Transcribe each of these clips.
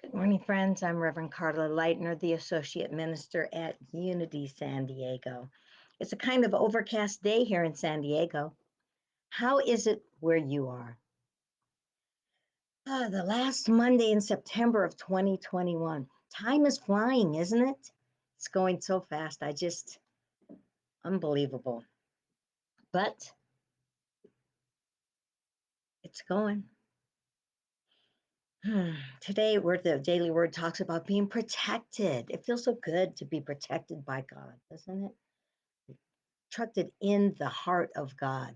Good morning, friends. I'm Reverend Karla Lightner, the Associate Minister at Unity San Diego. It's a kind of overcast day here in San Diego. How is it where you are? The last Monday in September of 2021. Time is flying, isn't it? It's going so fast. Unbelievable. But it's going. Today, the Daily Word talks about being protected. It feels so good to be protected by God, doesn't it? Protected in the heart of God.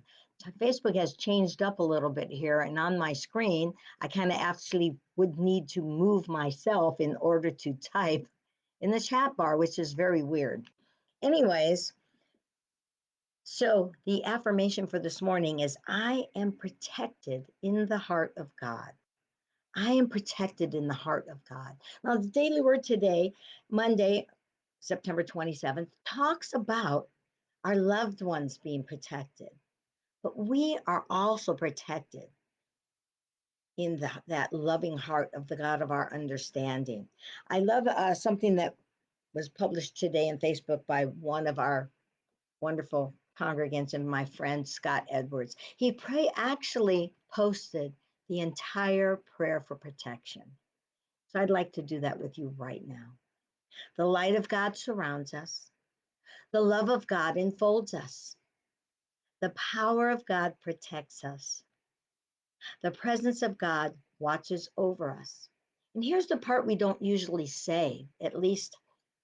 Facebook has changed up a little bit here, and on my screen, I kind of actually would need to move myself in order to type in the chat bar, which is very weird. Anyways, so the affirmation for this morning is I am protected in the heart of God. I am protected in the heart of God. Now, the daily word today, Monday, September 27th, talks about our loved ones being protected, but we are also protected in that loving heart of the God of our understanding. I love something that was published today on Facebook by one of our wonderful congregants and my friend Scott Edwards. Actually posted the entire prayer for protection. So I'd like to do that with you right now. The light of God surrounds us. The love of God enfolds us. The power of God protects us. The presence of God watches over us. And here's the part we don't usually say, at least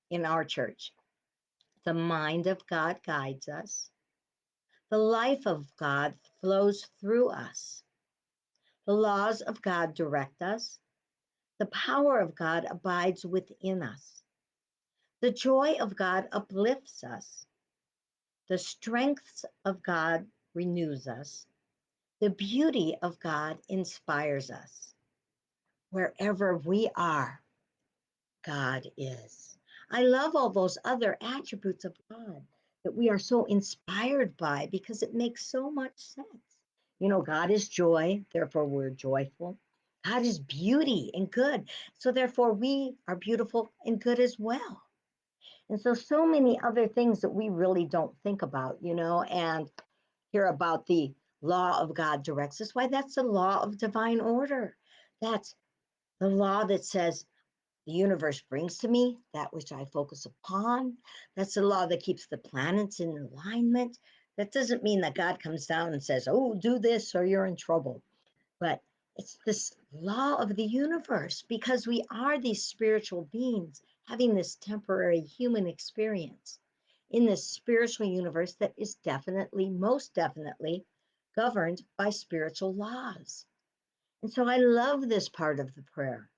in our church. The mind of God guides us. The life of God flows through us. The laws of God direct us. The power of God abides within us. The joy of God uplifts us. The strength of God renews us. The beauty of God inspires us. Wherever we are, God is. I love all those other attributes of God that we are so inspired by because it makes so much sense. You know, God is joy, therefore we're joyful. God is beauty and good, so therefore we are beautiful and good as well. And so many other things that we really don't think about, and hear about the law of God directs us. Why, that's the law of divine order. That's the law that says, the universe brings to me that which I focus upon. That's the law that keeps the planets in alignment. That doesn't mean that God comes down and says, oh, do this or you're in trouble. But it's this law of the universe because we are these spiritual beings having this temporary human experience in this spiritual universe that is definitely, most definitely, governed by spiritual laws. And so I love this part of the prayer.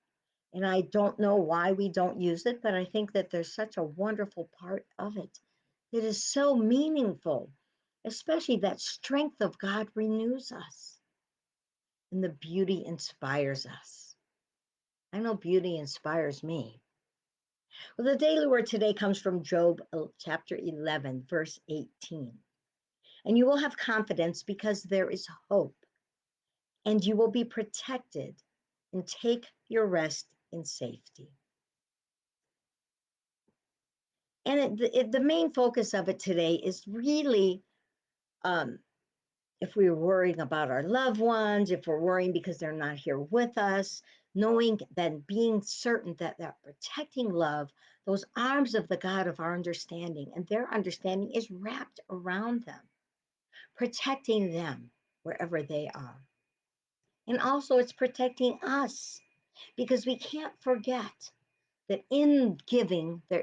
And I don't know why we don't use it, but I think that there's such a wonderful part of it that is so meaningful, especially that strength of God renews us and the beauty inspires us. I know beauty inspires me. Well, the daily word today comes from Job chapter 11, verse 18. And you will have confidence because there is hope, and you will be protected and take your rest in safety. And the main focus of it today is really um, if we're worrying about our loved ones, if we're worrying because they're not here with us, knowing that being certain that protecting love, those arms of the God of our understanding, and their understanding is wrapped around them, protecting them wherever they are. And also it's protecting us because we can't forget that in giving there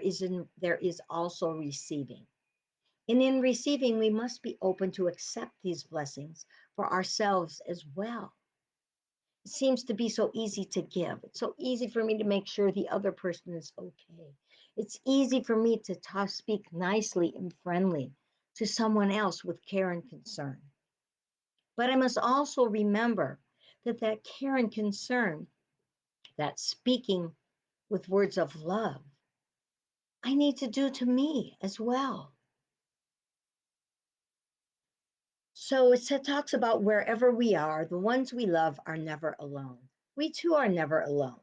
is also receiving. And in receiving, we must be open to accept these blessings for ourselves as well. It seems to be so easy to give. It's so easy for me to make sure the other person is okay. It's easy for me to speak nicely and friendly to someone else with care and concern. But I must also remember that care and concern, that speaking with words of love, I need to do to me as well. So it talks about wherever we are, the ones we love are never alone. We too are never alone.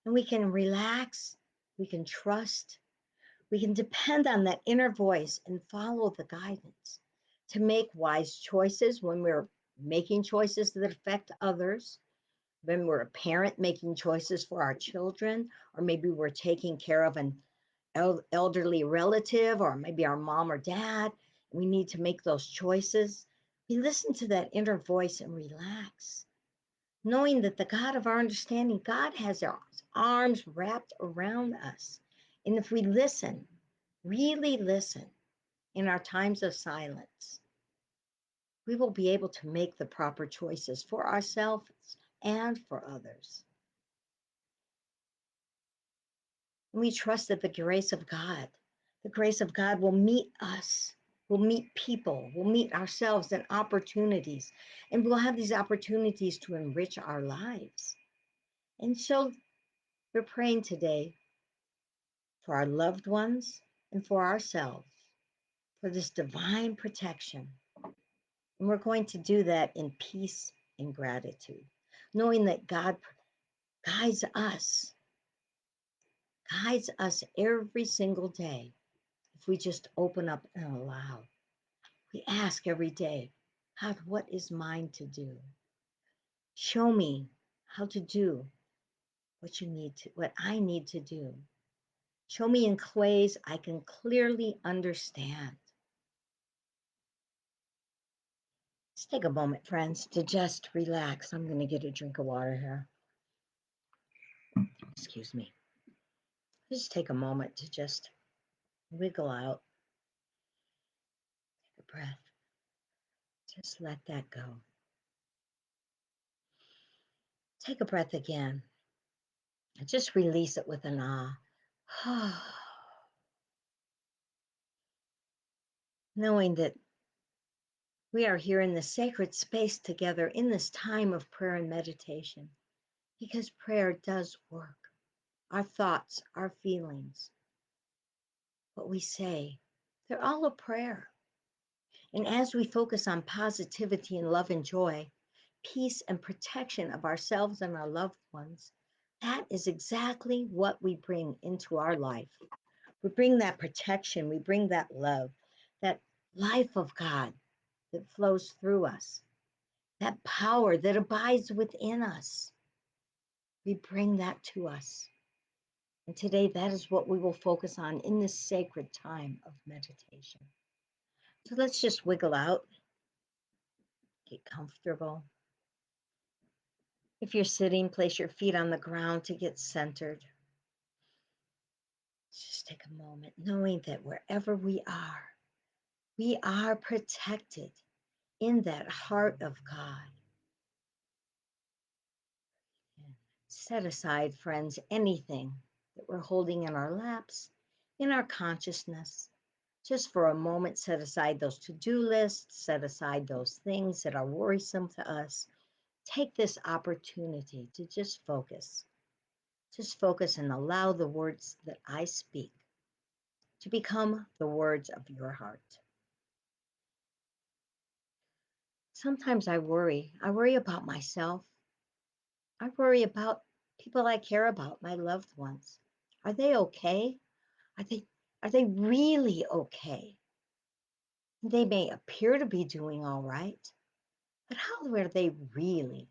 And we can relax, we can trust, we can depend on that inner voice and follow the guidance to make wise choices when we're making choices that affect others, when we're a parent making choices for our children, or maybe we're taking care of an elderly relative, or maybe our mom or dad. We need to make those choices. We listen to that inner voice and relax, knowing that the God of our understanding, God has our arms wrapped around us. And if we listen, really listen in our times of silence, we will be able to make the proper choices for ourselves and for others. And we trust that the grace of God will meet us, will meet people, will meet ourselves and opportunities, and we'll have these opportunities to enrich our lives. And so we're praying today for our loved ones and for ourselves, for this divine protection. And we're going to do that in peace and gratitude, knowing that God guides us, guides us every single day if we just open up and allow. We ask every day, God, what is mine to do? Show me how to do what I need to do. Show me in ways I can clearly understand. Let's take a moment, friends, to just relax. I'm going to get a drink of water here. Excuse me. Just take a moment to just wiggle out, take a breath. Just let that go. Take a breath again and just release it with an ah. Knowing that we are here in the sacred space together in this time of prayer and meditation, because prayer does work. Our thoughts, our feelings, what we say, they're all a prayer. And as we focus on positivity and love and joy, peace and protection of ourselves and our loved ones, that is exactly what we bring into our life. We bring that protection, we bring that love, that life of God that flows through us, that power that abides within us. We bring that to us. And today, that is what we will focus on in this sacred time of meditation. So let's just wiggle out, get comfortable. If you're sitting, place your feet on the ground to get centered. Just take a moment, knowing that wherever we are protected in that heart of God. Set aside, friends, anything that we're holding in our laps, in our consciousness. Just for a moment, set aside those to-do lists, set aside those things that are worrisome to us. Take this opportunity to just focus. Just focus and allow the words that I speak to become the words of your heart. Sometimes I worry. I worry about myself. I worry about people I care about, my loved ones. Are they okay? Are they are they really okay? They may appear to be doing all right, but how are they really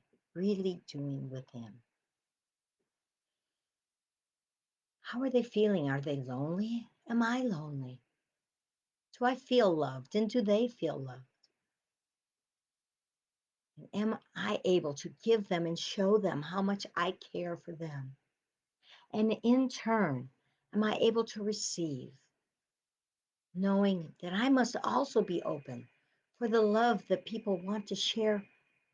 doing within? How are they feeling? Are they lonely? Am I lonely? Do I feel loved? And do they feel loved? And am I able to give them and show them how much I care for them? And in turn, am I able to receive, knowing that I must also be open for the love that people want to share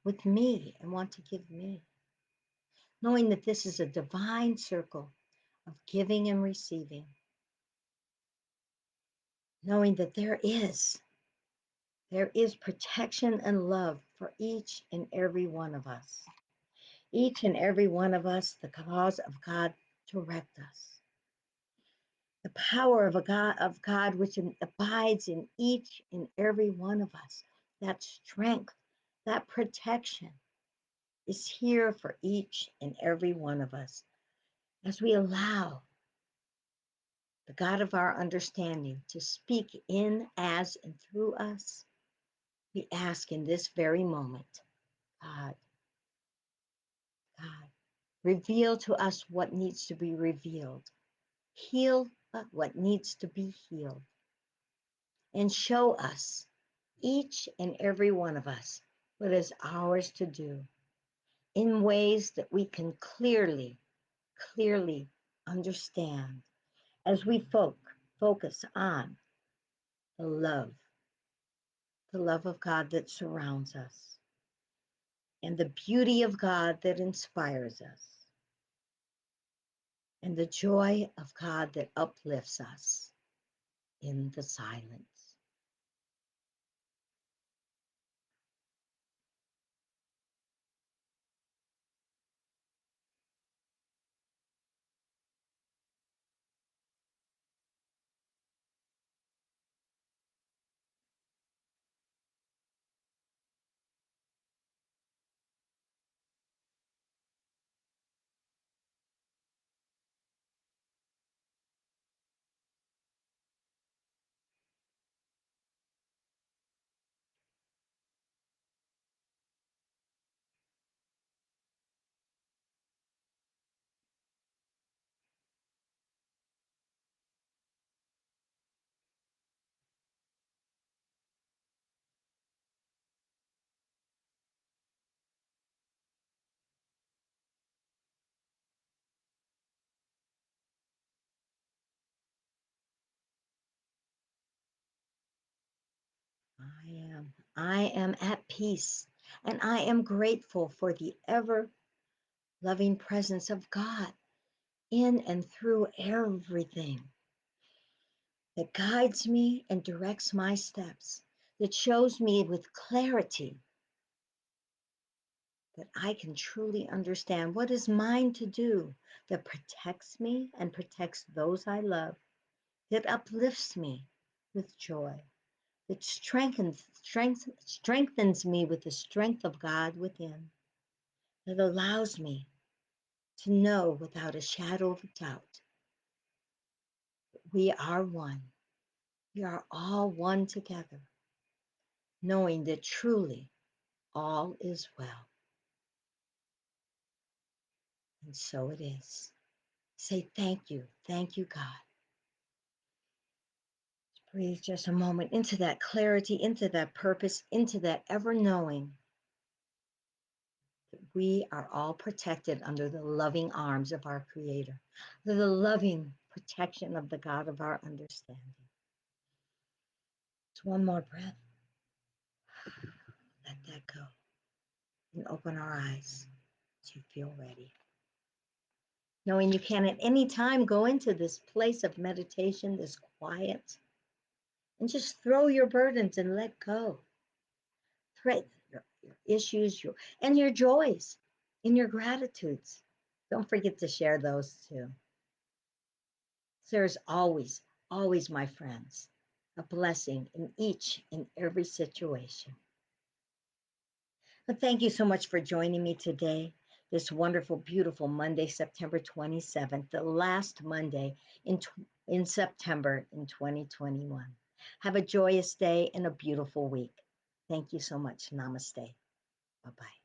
with me and want to give me? Knowing that this is a divine circle of giving and receiving, knowing that there is protection and love for each and every one of us. Each and every one of us, the cause of God direct us. The power of God which abides in each and every one of us. That strength, that protection is here for each and every one of us. as we allow the God of our understanding to speak in, as, and through us, we ask in this very moment, God, God, reveal to us what needs to be revealed, heal what needs to be healed, and show us, each and every one of us, what is ours to do in ways that we can clearly, clearly understand as we focus on the love of God that surrounds us, and the beauty of God that inspires us, and the joy of God that uplifts us in the silence. I am at peace, and I am grateful for the ever loving presence of God in and through everything that guides me and directs my steps, that shows me with clarity that I can truly understand what is mine to do, that protects me and protects those I love, that uplifts me with joy, that strengthens me with the strength of God within, that allows me to know without a shadow of a doubt we are one. We are all one together, knowing that truly all is well. And so it is. Say thank you, God. Breathe just a moment into that clarity, into that purpose, into that ever knowing that we are all protected under the loving arms of our Creator, under the loving protection of the God of our understanding. Just one more breath. Let that go and open our eyes as you feel ready. Knowing you can at any time go into this place of meditation, this quiet, and just throw your burdens and let go. Your issues, and your joys, and your gratitudes. Don't forget to share those too. There's always, my friends, a blessing in each and every situation. But thank you so much for joining me today, this wonderful, beautiful Monday, September 27th, the last Monday in September in 2021. Have a joyous day and a beautiful week. Thank you so much. Namaste. Bye-bye.